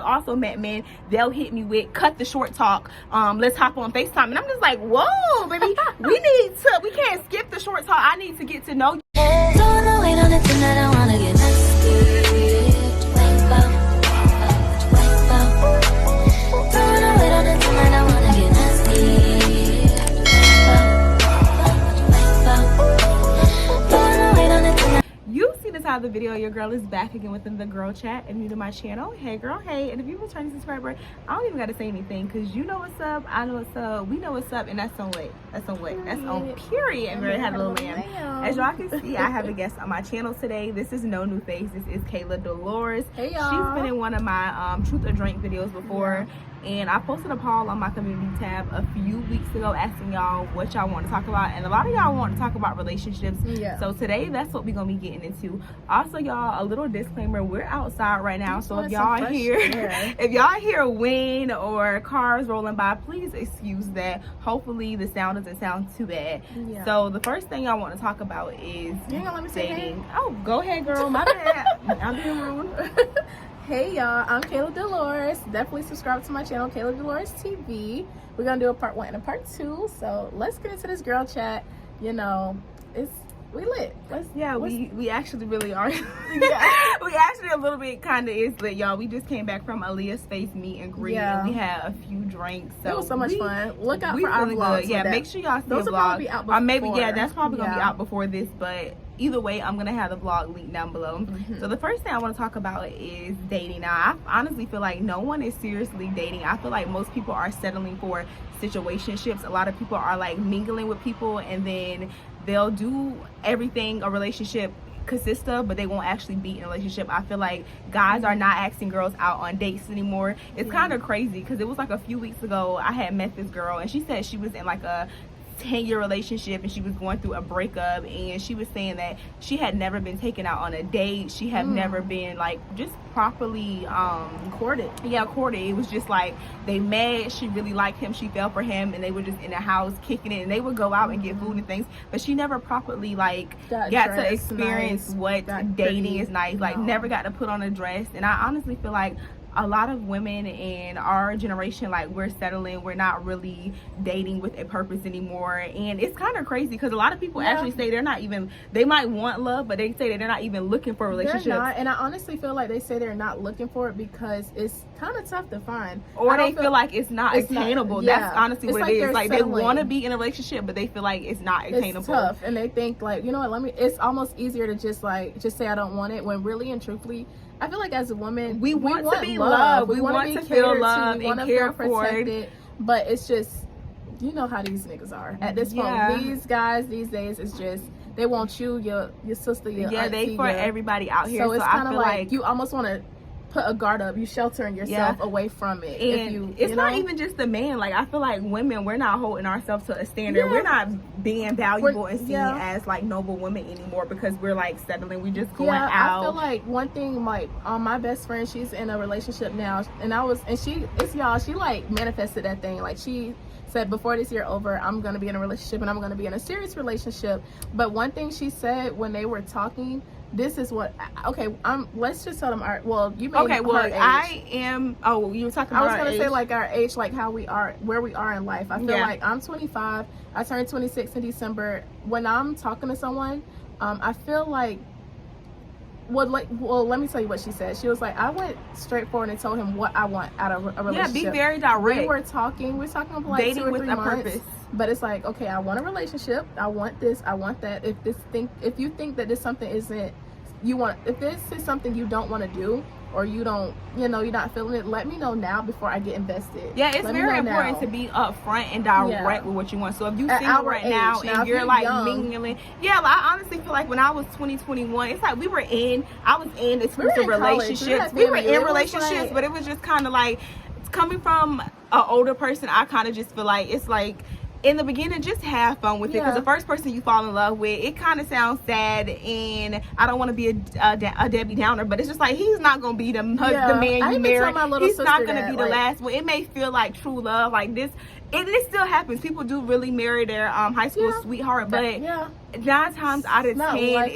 also met men, they'll hit me with, cut the short talk, let's hop on FaceTime. And I'm just like, whoa, baby, we can't skip the short talk. I need to get to know you. Don't know wait on the thing that I wanna get Of the video, your girl is back again within the girl chat. And new to my channel, hey girl, hey. And if you're a returning subscriber, I don't even gotta say anything because you know what's up, I know what's up, we know what's up, and that's on way. That's on way. That's on period. And very had a little lamb. As y'all can see, I have a guest on my channel today. This is no new face. This is Kayla Dolores. Hey y'all. She's been in one of my truth or drink videos before. Yeah. And I posted a poll on my community tab a few weeks ago asking y'all what y'all want to talk about. And a lot of y'all want to talk about relationships. Yeah. So today, that's what we're going to be getting into. Also, y'all, a little disclaimer. We're outside right now. So if y'all hear wind or cars rolling by, please excuse that. Hopefully, the sound doesn't sound too bad. Yeah. So the first thing I want to talk about is dating. Oh, go ahead, girl. My bad. I'm being rude. Hey y'all, I'm Kayla Dolores. Definitely subscribe to my channel, Kayla Dolores TV. We're gonna do a part 1 and a part 2. So let's get into this girl chat. You know, we lit. We actually really are. Yeah. We actually a little bit kind of is lit, y'all. We just came back from Aaliyah's Face meet and greet, and we had a few drinks. So it was so much fun. Look out for our vlogs. Yeah, make sure y'all see the vlog. Probably out before. Or maybe that's probably gonna be out before this, but either way, I'm gonna have the vlog linked down below. Mm-hmm. So the first thing I want to talk about is dating. Now, I honestly feel like no one is seriously dating. I feel like most people are settling for situationships. A lot of people are like mingling with people, and then they'll do everything a relationship consists of, but they won't actually be in a relationship. I feel like guys are not asking girls out on dates anymore. It's kind of crazy because it was like a few weeks ago I had met this girl, and she said she was in like a 10-year relationship and she was going through a breakup, and she was saying that she had never been taken out on a date. She had never been like just properly courted. Courted. It was just like they met, she really liked him, she fell for him, and they were just in the house kicking it, and they would go out and get food and things, but she never properly like got to experience what dating is nice. Like never got to put on a dress. And I honestly feel like a lot of women in our generation, like, we're settling, we're not really dating with a purpose anymore. And it's kind of crazy because a lot of people actually say they might want love, but they say that they're not even looking for relationships. They're not, and I honestly feel like they say they're not looking for it because it's kind of tough to find, or they feel like it's not attainable. That's honestly what it is. Like, they want to be in a relationship, but they feel like it's not attainable. It's tough, and they think like, you know what, it's almost easier to just say I don't want it, when really and truthfully I feel like as a woman we want to be loved. We want to feel loved and cared for. But it's just, you know how these niggas are at this point. These guys these days, it's just they want you, your sister, your auntie, they for everybody out here. So it's kind of like you almost want to put a guard up. You sheltering yourself away from it. And it's not even just the man. Like, I feel like women, we're not holding ourselves to a standard. We're not being valuable and seen as like noble women anymore because we're like settling. We just going out. I feel like one thing, like, my best friend, she's in a relationship now, and she like manifested that thing. Like, she said before this year over, I'm gonna be in a relationship and I'm gonna be in a serious relationship. But one thing she said when they were talking, this is what, let's just tell them you made her age. I am, you were talking about I was going to say like our age, like how we are, where we are in life. I feel like I'm 25, I turned 26 in December. When I'm talking to someone, I feel like, let me tell you what she said. She was like, I went straight forward and told him what I want out of a relationship. Yeah, be very direct. We were talking for like dating 2 or 3 with a months. purpose. But it's like, okay, I want a relationship. I want this. I want that. If you think that this something isn't, if this is something you don't want to do, or you don't, you're not feeling it, let me know now before I get invested. Yeah, it's very important to be upfront and direct with what you want. So if you're single right now and you're like mingling, I honestly feel like when I was 21, it's like I was in exclusive relationships. We were in relationships, but it was just kind of like, coming from an older person, I kind of just feel like it's like, in the beginning, just have fun with it, because the first person you fall in love with, it kind of sounds sad, and I don't want to be a Debbie Downer, but it's just like, he's not going to be the man you marry. He's not going to be the last one. It may feel like true love, like this. It still happens. People do really marry their high school sweetheart, but 9 times out of 10,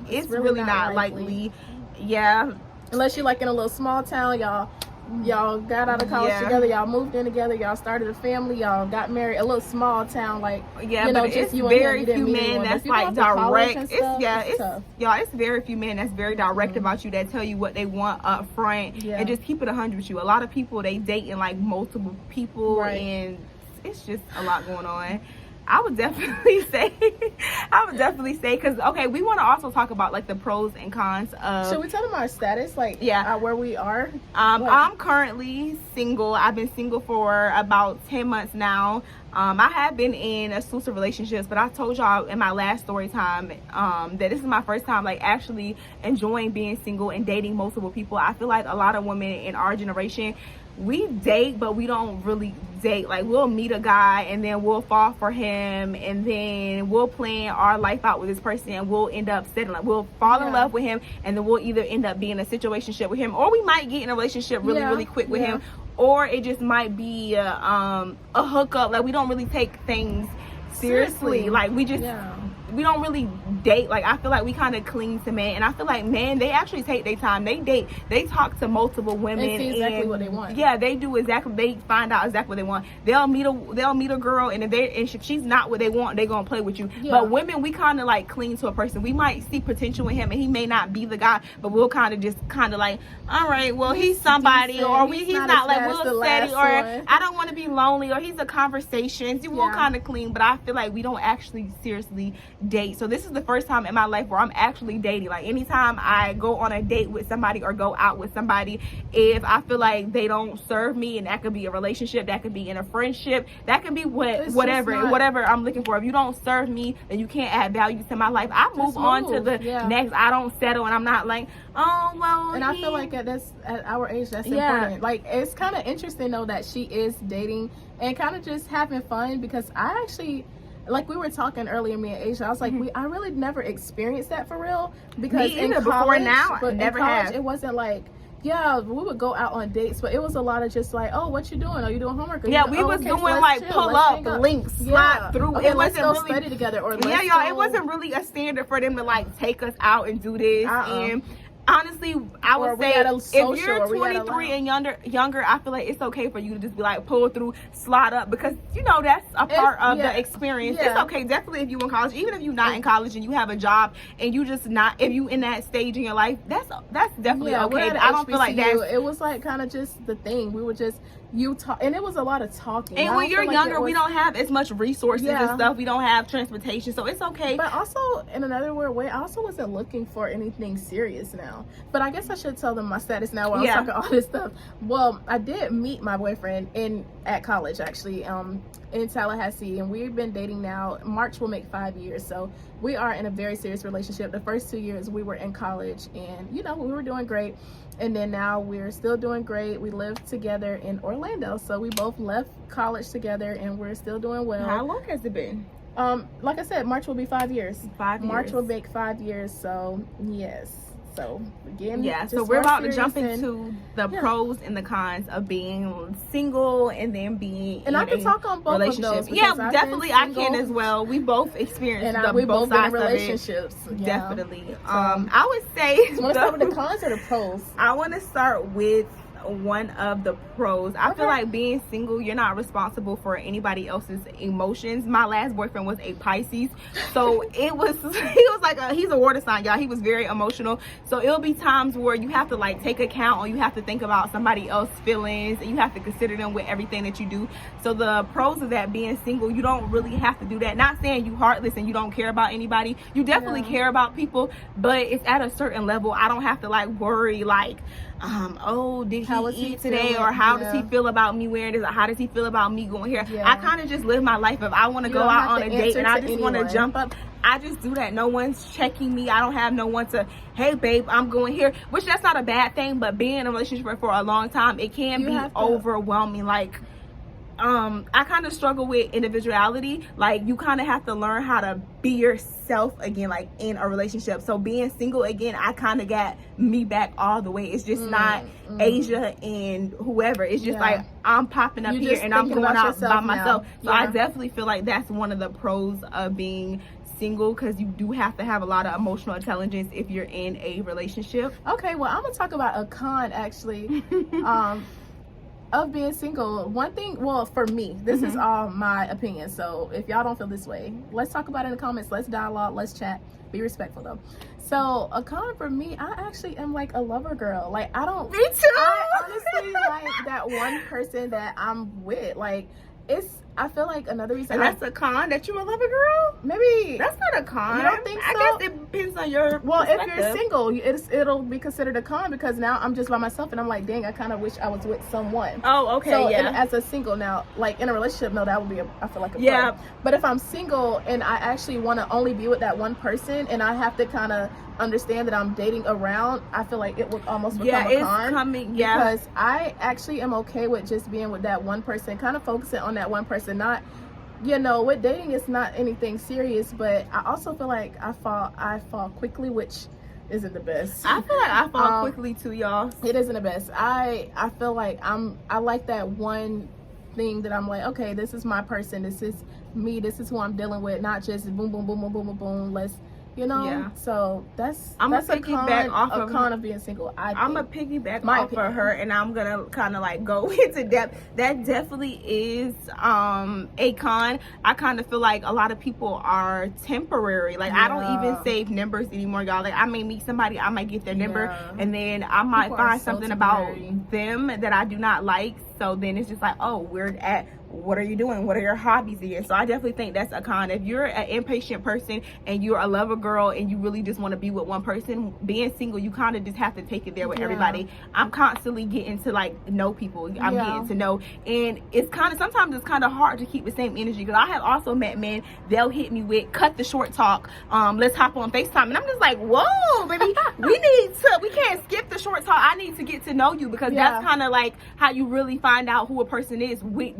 it's really not likely. Yeah. Unless you're like in a little small town, y'all. Y'all got out of college together. Y'all moved in together. Y'all started a family. Y'all got married. A little small town, like but just you very few men that's like direct. It's very few men that's very direct about you, that tell you what they want up front and just keep it 100 with you. A lot of people, they dating like multiple people, and it's just a lot going on. I would definitely say, because, okay, we want to also talk about, like, the pros and cons of... Should we tell them our status, like, where we are? I'm currently single. I've been single for about 10 months now. I have been in exclusive relationships, but I told y'all in my last story time that this is my first time, like, actually enjoying being single and dating multiple people. I feel like a lot of women in our generation, we date, but we don't really date. Like, we'll meet a guy and then we'll fall for him, and then we'll plan our life out with this person, and we'll end up settling. We'll fall in love with him, and then we'll either end up being in a situationship with him, or we might get in a relationship really quick with him, or it just might be a hookup. Like, we don't really take things seriously. Like, we just we don't really date. Like, I feel like we kind of cling to men, and I feel like men, they actually take their time. They date, they talk to multiple women, and see exactly what they want. Yeah, they do exactly. They find out exactly what they want. They'll meet a girl, and if she's not what they want, they're gonna play with you. But women, we kind of like cling to a person. We might see potential in him, and he may not be the guy, but we'll kind of like, all right, well, he's somebody, decent, or he's not like, we'll steady, or I don't want to be lonely, or he's a conversation. So we'll kind of cling, but I feel like we don't actually seriously date. So this is the first time in my life where I'm actually dating. Like, anytime I go on a date with somebody or go out with somebody, if I feel like they don't serve me, and that could be a relationship, that could be in a friendship, that could be whatever I'm looking for. If you don't serve me, then you can't add value to my life. I move on to the next. I don't settle, and I'm not like, oh well. And I feel like at our age, that's important. Like, it's kind of interesting though that she is dating and kind of just having fun, because I actually, like, we were talking earlier, me and Asia, I was like, I really never experienced that for real, because me either, before now, but never have. It wasn't like, we would go out on dates, but it was a lot of just like, oh, what you doing? Are you doing homework? We was doing like chill, pull up, links, slide through. Okay, let's go study together, or it wasn't really a standard for them to like take us out and do this. And honestly, I would say if you're 23 and younger, I feel like it's okay for you to just be like, pull through, slide up, because that's a part of the experience. It's okay, definitely, if you in college, even if you're not in college and you have a job and you just not, if you in that stage in your life, that's definitely okay. I don't feel like that. It was like kind of just the thing. We were just and it was a lot of talking. And when you're younger, we don't have as much resources and stuff. We don't have transportation, so it's okay. But also, in another weird way, I also wasn't looking for anything serious now. But I guess I should tell them my status now while I'm talking all this stuff. Well, I did meet my boyfriend at college, actually, in Tallahassee, and we've been dating now. March will make 5 years, so we are in a very serious relationship. The first 2 years we were in college, and we were doing great. And then now we're still doing great. We live together in Orlando, so we both left college together, and we're still doing well. How long has it been? Like I said, March will be 5 years. 5 years. March will make 5 years, so yes. So again, so we're about to jump into the pros and the cons of being single and then being and I can talk on both of those. Yeah, definitely, I can as well. We both experienced both sides been in relationships. Definitely. So, I would say. You want to start with the cons or the pros? I want to start with one of the pros. I feel like being single, you're not responsible for anybody else's emotions. My last boyfriend was a Pisces, so he was like he's a water sign, y'all. He was very emotional, so it'll be times where you have to like take account, or you have to think about somebody else's feelings, and you have to consider them with everything that you do. So the pros of that, being single, you don't really have to do that. Not saying you heartless and you don't care about anybody. You definitely care about people, but it's at a certain level. I don't have to like worry like, did he eat today, or how does he feel about me wearing this, or how does he feel about me going here? I kind of just live my life. If I want to go out on a date and I just want to jump up, I just do that. No one's checking me. I don't have no one to, hey babe, I'm going here, which that's not a bad thing, but being in a relationship for a long time, it can be overwhelming. Like I kind of struggle with individuality. Like, you kind of have to learn how to be yourself again, like in a relationship. So being single again, I kind of got me back all the way. It's just not Asia and whoever. It's just like I'm popping up here and I'm going out by myself. So I definitely feel like that's one of the pros of being single, because you do have to have a lot of emotional intelligence if you're in a relationship. Okay, well, I'm gonna talk about a con actually of being single. One thing, well, for me, this is all my opinion, so if y'all don't feel this way, let's talk about it in the comments. Let's dialogue, let's chat. Be respectful though. So a con for me, I actually am like a lover girl. Like, I don't, me too. I honestly like that one person that I'm with. Like, I feel like another reason. And that's a con, that you a lover girl? Maybe that's not a con. You don't think so? I guess it depends on your if you're single, it'll be considered a con, because now I'm just by myself and I'm like, dang, I kind of wish I was with someone. Oh, okay. So yeah. as a single now, like in a relationship, no, that would be I feel like a con. But if I'm single and I actually want to only be with that one person, and I have to kind of understand that I'm dating around, I feel like it would almost become a con. Because I actually am okay with just being with that one person, kind of focusing on that one person, not, you know, with dating it's not anything serious, but I also feel like I fall quickly, which isn't the best. I feel like I fall quickly too, y'all. It isn't the best. I feel like I like that one thing that I'm like, okay, this is my person, this is me, this is who I'm dealing with, not just boom boom boom boom boom boom boom, let's, you know. Yeah. So that's a con of being single. I'm a piggyback off of her, and I'm gonna kind of like go into depth. That definitely is a con. I kind of feel like a lot of people are temporary. Like, I don't even save numbers anymore, y'all. Like, I may meet somebody, I might get their number, and then I might find something about them that I do not like. So then it's just like, oh, what are you doing? What are your hobbies again? So I definitely think that's a con. If you're an impatient person and you're a lover girl and you really just want to be with one person, being single, you kind of just have to take it there with everybody. I'm constantly getting to like know people. I'm getting to know, and it's kind of, sometimes it's kind of hard to keep the same energy, because I have also met men, they'll hit me with, cut the short talk, let's hop on FaceTime, and I'm just like, whoa, baby, we can't skip the short talk. I need to get to know you, because that's kind of like how you really find out who a person is, with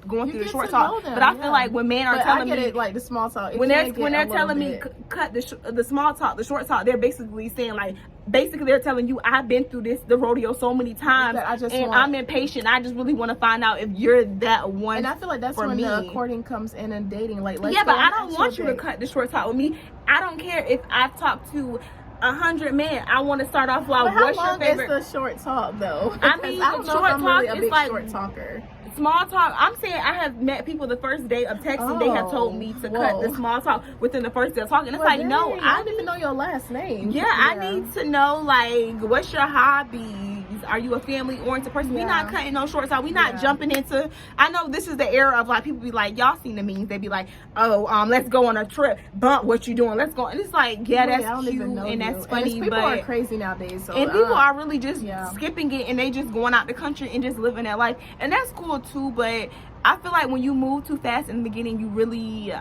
going through the short talk. But I feel like when men are telling me, like the small talk, when they're telling me cut the small talk, the short talk, they're basically saying like, they're telling you, I've been through the rodeo so many times, I'm impatient. I just really want to find out if you're that one. And I feel like that's when the courting comes in and dating. Like, let's but I don't want you to cut the short talk with me. I don't care if I've talked to 100 men. I want to start off like, what's your favorite? How long is the short talk though? I mean, I don't know short if I'm talk really a is big like short talker. Small talk, I'm saying I have met people the first day of texting, they have told me to cut the small talk within the first day of talking. It's like, no, I don't even know your last name. I need to know, like, what's your hobbies? Are you a family-oriented person? We not cutting no short talk. We not jumping into, I know this is the era of like, people be like, y'all seen the memes, they be like, oh, let's go on a trip, bump, what you doing, let's go. And it's like, that's cute and that's funny, and people are crazy nowadays, so and people are really just skipping it, and they just going out the country and just living that life, and that's cool too. But I feel like when you move too fast in the beginning, you really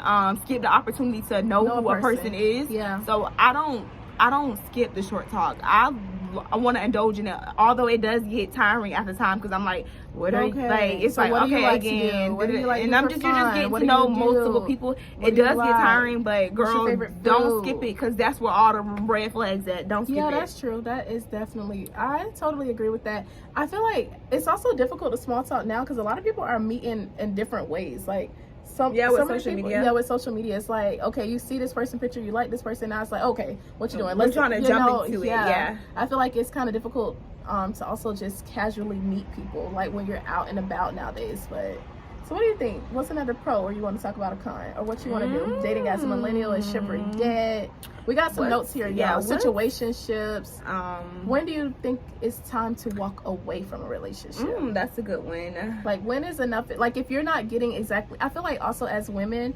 skip the opportunity to know who a person is. So I don't skip the short talk. I want to indulge in it, although it does get tiring at the time, because I'm like, what are you like? It's so like, okay, again, and you're just getting to know multiple people. It does get tiring, but girl, don't skip it, because that's where all the red flags at. Don't skip it. Yeah, that's true. That is definitely, I totally agree with that. I feel like it's also difficult to small talk now, because a lot of people are meeting in different ways, like. With social media, it's like, okay, you see this person picture, you like this person, now it's like, okay, what you doing? Let's trying to jump into it. I feel like it's kind of difficult to also just casually meet people, like when you're out and about nowadays. But so what do you think? What's another pro, or you want to talk about a con, or what you want to do? Dating as a millennial, is chivalry dead? We got some notes here, y'all. Situationships. When do you think it's time to walk away from a relationship? That's a good one. Like, when is enough? Like, if you're not getting exactly, I feel like also as women,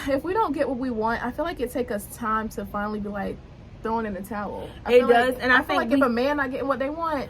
if we don't get what we want, I feel like it takes us time to finally be like throwing in the towel. It does, and I feel like if a man not getting what they want,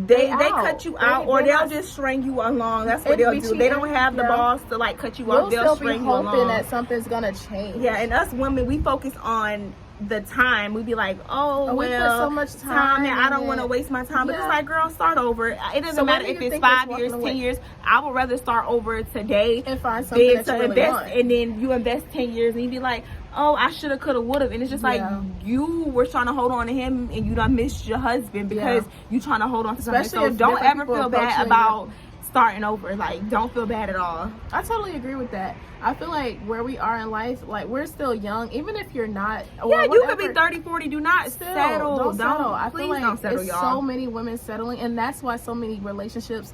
they cut you out, or they'll just string you along. That's what they'll do. They don't have the balls to like cut you off. They'll string you along. Hoping that something's gonna change. Yeah, and us women, we focus on the time. We be like, we put so much time and I don't want to waste my time. But it's like, girl, start over. It doesn't matter if it's 5 years, 10 years. I would rather start over today and find something that you really want. And then you invest 10 years and you be like, oh, I should have, could have, would have. And it's just like, you were trying to hold on to him and you done missed your husband because you trying to hold on to something. So don't ever feel bad about starting over. Like, don't feel bad at all. I totally agree with that. I feel like where we are in life, like, we're still young, even if you're not, or yeah, whatever, you could be 30, 40, do not settle. Don't settle. I please feel like don't settle, it's y'all. so many women settling, and that's why so many relationships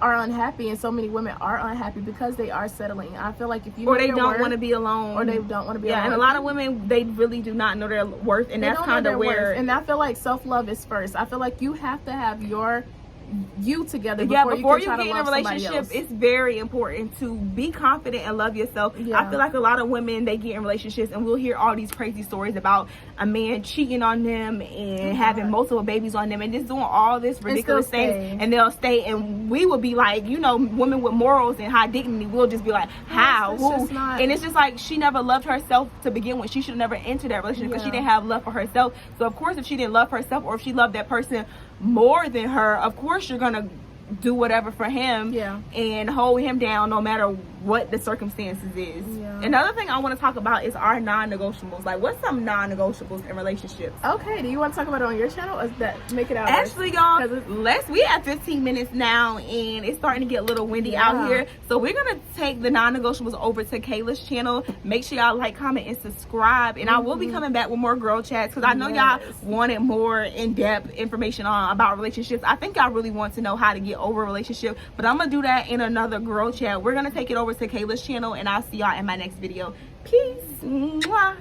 are unhappy, and so many women are unhappy because they are settling. I feel like if you or they don't want to be alone, or they don't want to be alone. And a lot of women, they really do not know their worth, and that's kind of where. And I feel like self-love is first. I feel like you have to have you together before you get in a relationship. It's very important to be confident and love yourself. I feel like a lot of women, they get in relationships and we'll hear all these crazy stories about a man cheating on them and having multiple babies on them and just doing all this ridiculous things, and they'll stay, and we will be like, you know, women with morals and high dignity, we'll just be like, how? And it's just like, she never loved herself to begin with. She should have never entered that relationship because she didn't have love for herself. So of course, if she didn't love herself, or if she loved that person more than her, of course you're gonna do whatever for him and hold him down no matter what the circumstances is. Another thing I want to talk about is our non-negotiables. Like, what's some non-negotiables in relationships? Okay, do you want to talk about it on your channel, or is that make it out? Actually, y'all, we have 15 minutes now and it's starting to get a little windy out here, so we're gonna take the non-negotiables over to Kayla's channel. Make sure y'all like, comment, and subscribe, and I will be coming back with more girl chats because I know y'all wanted more in-depth information about relationships. I think y'all really want to know how to get over a relationship, but I'm gonna do that in another girl chat. We're gonna take it over to Kayla's channel, and I'll see y'all in my next video. Peace. Mwah.